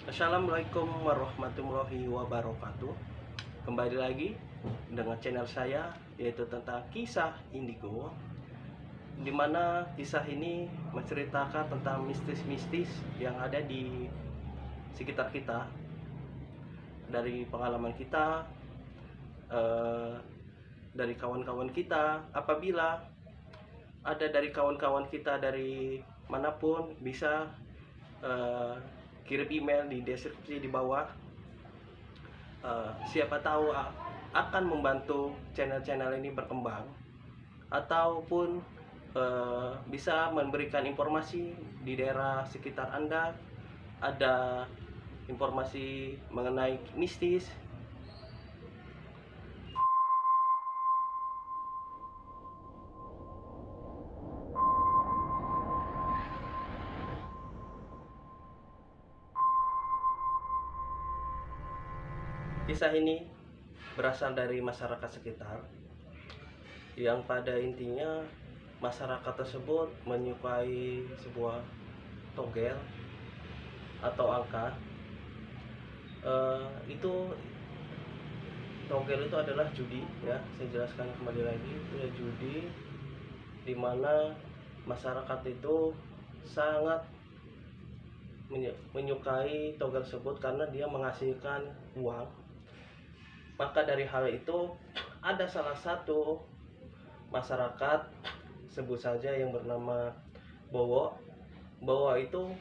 Assalamualaikum warahmatullahi wabarakatuh. Kembali lagi dengan channel saya, yaitu tentang kisah Indigo, di mana kisah ini menceritakan tentang mistis-mistis yang ada di sekitar kita, dari pengalaman kita, eh, dari kawan-kawan kita. Apabila ada dari kawan-kawan kita dari manapun, bisa eh, kirim email di deskripsi di bawah. Siapa tahu akan membantu channel-channel ini berkembang, ataupun bisa memberikan informasi di daerah sekitar Anda ada informasi mengenai mistis. Kisah ini berasal dari masyarakat sekitar, yang pada intinya masyarakat tersebut menyukai sebuah togel atau angka. Itu togel itu adalah judi, ya. Saya jelaskan kembali lagi, itu ya judi, dimana masyarakat itu sangat menyukai togel tersebut karena dia menghasilkan uang. Maka dari hal itu ada salah satu masyarakat, sebut saja yang bernama Bowo. Bowo itu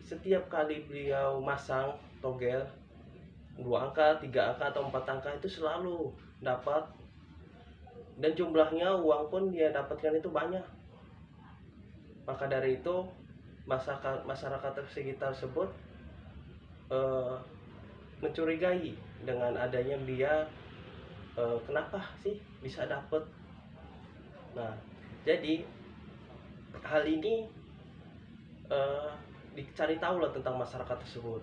setiap kali beliau masang togel 2 angka, 3 angka atau 4 angka, itu selalu dapat, dan jumlahnya uang pun dia dapatkan itu banyak. Maka dari itu masyarakat sekitar tersebut mencurigai dengan adanya dia, kenapa sih bisa dapat. Nah, jadi hal ini dicari tahu lah tentang masyarakat tersebut,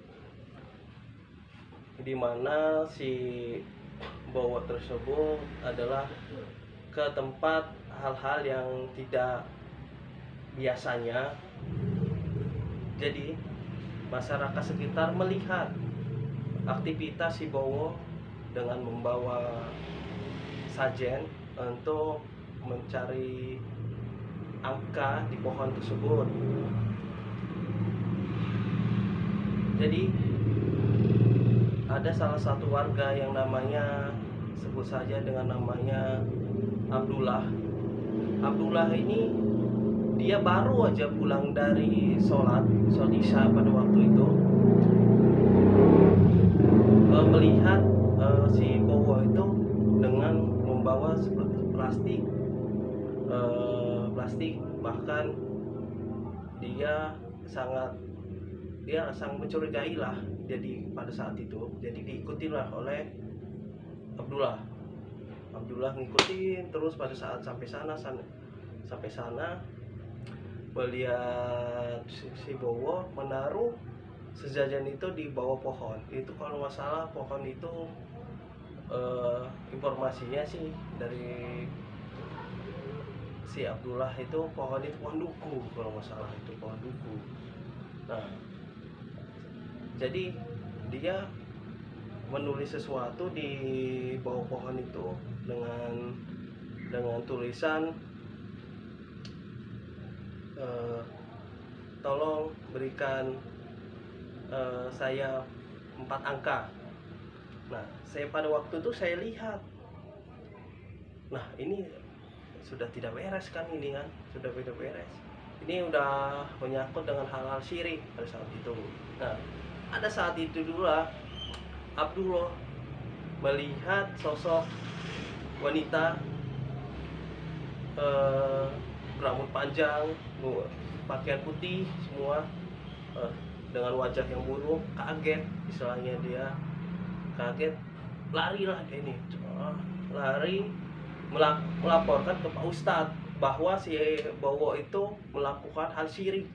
di mana si Bowo tersebut adalah ke tempat hal-hal yang tidak biasanya. Jadi masyarakat sekitar melihat aktivitas si Bowo dengan membawa sajen untuk mencari angka di pohon tersebut. Jadi ada salah satu warga yang namanya, sebut saja dengan namanya Abdullah. Abdullah ini dia baru aja pulang dari sholat isya pada waktu itu, melihat si Bowo itu dengan membawa seperti plastik, bahkan dia sangat mencurigai lah. Jadi pada saat itu, jadi diikutilah oleh Abdullah. Ngikutin terus. Pada saat sampai sana melihat si Bowo menaruh sejajan itu di bawah pohon. Itu kalau nggak salah pohon itu, informasinya sih dari si Abdullah itu, pohon duku, kalau nggak salah itu pohon duku. Nah, jadi dia menulis sesuatu di bawah pohon itu dengan tulisan, tolong berikan saya 4 angka. Nah, saya pada waktu itu saya lihat, nah ini sudah tidak beres kan, ini kan sudah tidak beres. Ini udah menyangkut dengan hal-hal syirik pada saat itu. Nah, ada saat itu dulu lah Abdullah melihat sosok wanita berambut panjang, pakaian putih semua, dengan wajah yang buruk. Kaget, istilahnya dia kaget, larilah dia ini, lari melaporkan ke Pak Ustadz bahwa si Bowo itu melakukan hal syirik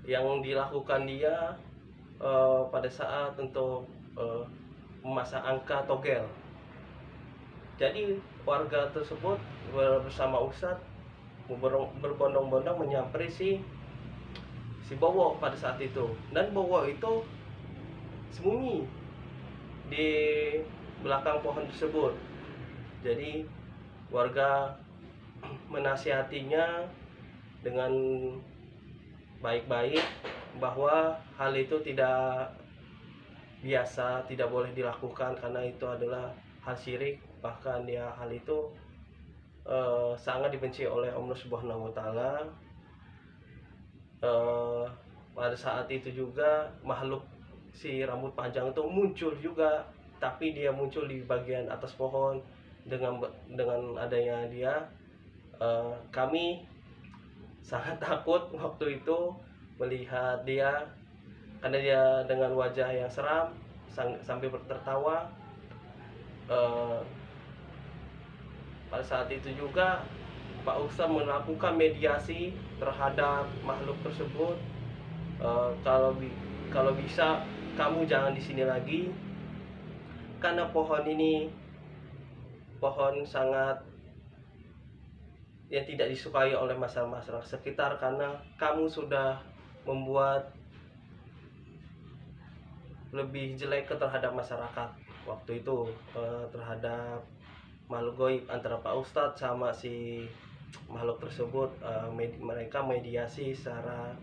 yang dilakukan dia pada saat untuk memasang angka togel. Jadi warga tersebut bersama Ustadz berbondong-bondong menyamperin si si Bowo pada saat itu, dan Bowo itu sembunyi di belakang pohon tersebut. Jadi warga menasihatinya dengan baik-baik bahwa hal itu tidak biasa, tidak boleh dilakukan karena itu adalah hal syirik, bahkan ya hal itu sangat dibenci oleh Allah Subhanahu wa taala. Pada saat itu juga makhluk si rambut panjang itu muncul juga, tapi dia muncul di bagian atas pohon. Dengan adanya dia, kami sangat takut waktu itu melihat dia, karena dia dengan wajah yang seram sambil tertawa. Pada saat itu juga Pak Ustadz melakukan mediasi terhadap makhluk tersebut. Kalau bisa kamu jangan di sini lagi, karena pohon ini pohon sangat yang tidak disukai oleh masyarakat sekitar, karena kamu sudah membuat lebih jelek terhadap masyarakat waktu itu, terhadap makhluk goib antara Pak Ustadz sama si makhluk tersebut. Mereka mediasi secara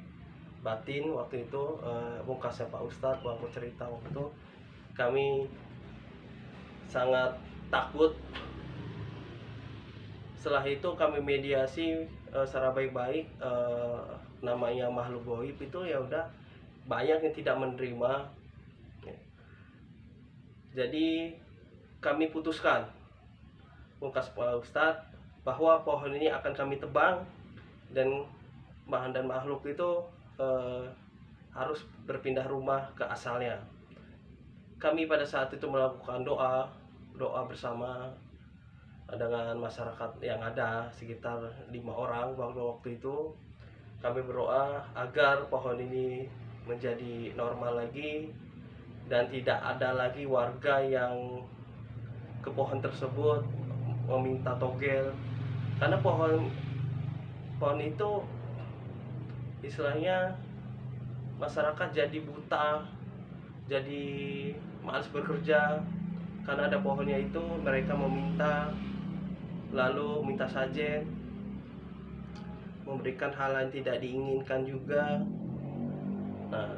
batin waktu itu. Mungkasnya Pak Ustadz waktu cerita waktu itu, kami sangat takut. Setelah itu kami mediasi secara baik-baik. Namanya makhluk goib itu ya udah banyak yang tidak menerima. Jadi kami putuskan, mungkas Pak Ustadz, bahwa pohon ini akan kami tebang dan makhluk itu harus berpindah rumah ke asalnya. Kami pada saat itu melakukan doa bersama dengan masyarakat yang ada sekitar 5 orang. Waktu itu kami berdoa agar pohon ini menjadi normal lagi dan tidak ada lagi warga yang ke pohon tersebut meminta togel, karena pohon itu istilahnya masyarakat jadi buta, jadi malas bekerja karena ada pohonnya itu. Mereka meminta, lalu minta sajen, memberikan hal yang tidak diinginkan juga. Nah,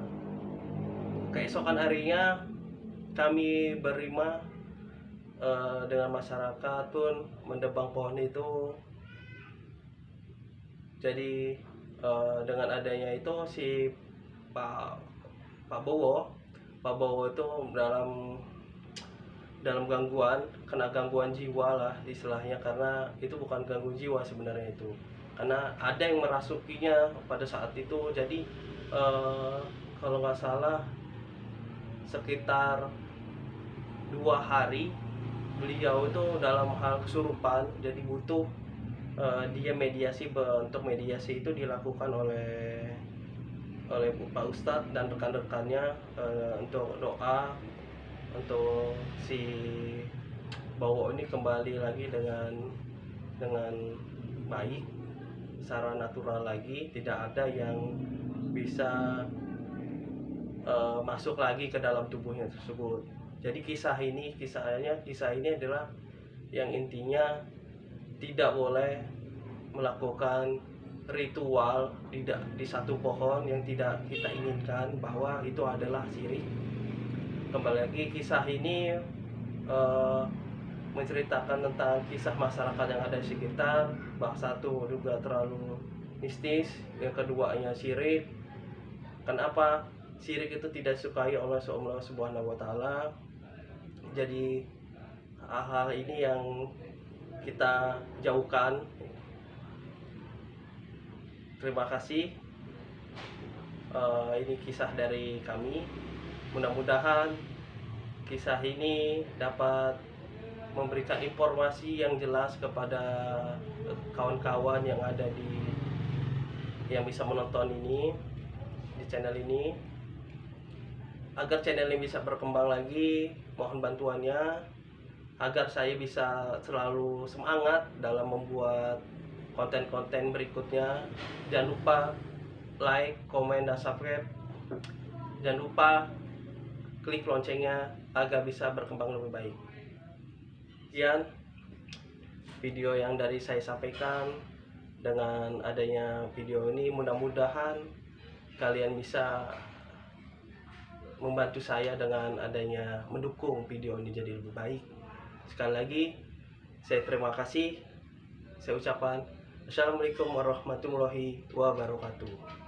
keesokan harinya kami berlima dengan masyarakat pun mendebang pohon itu. Jadi dengan adanya itu si Pak Bowo itu dalam gangguan, kena gangguan jiwa lah istilahnya, karena itu bukan gangguan jiwa sebenarnya itu, karena ada yang merasukinya pada saat itu. Jadi kalau nggak salah sekitar 2 hari beliau itu dalam hal kesurupan, jadi butuh dia mediasi. Untuk mediasi itu dilakukan oleh Pak Ustadz dan rekan-rekannya untuk doa untuk si Bowo ini kembali lagi dengan baik, secara natural lagi, tidak ada yang bisa masuk lagi ke dalam tubuhnya tersebut. Jadi kisah ini adalah yang intinya tidak boleh melakukan ritual di satu pohon yang tidak kita inginkan, bahwa itu adalah syirik. Kembali lagi, kisah ini menceritakan tentang kisah masyarakat yang ada di sekitar. Satu juga terlalu mistis, yang keduanya syirik. Kenapa syirik itu tidak disukai oleh Allah Subhanahu wa taala? Jadi hal-hal ini yang kita jauhkan. Terima kasih. Ini kisah dari kami. Mudah-mudahan kisah ini dapat memberikan informasi yang jelas kepada kawan-kawan yang ada yang bisa menonton ini di channel ini, agar channel ini bisa berkembang lagi. Mohon bantuannya agar saya bisa selalu semangat dalam membuat konten-konten berikutnya. Jangan lupa like, komen, dan subscribe. Jangan lupa klik loncengnya agar bisa berkembang lebih baik. Sekian video yang dari saya sampaikan. Dengan adanya video ini, mudah-mudahan kalian bisa membantu saya dengan adanya mendukung video ini jadi lebih baik. Sekali lagi, saya terima kasih. Saya ucapkan Assalamualaikum warahmatullahi wabarakatuh.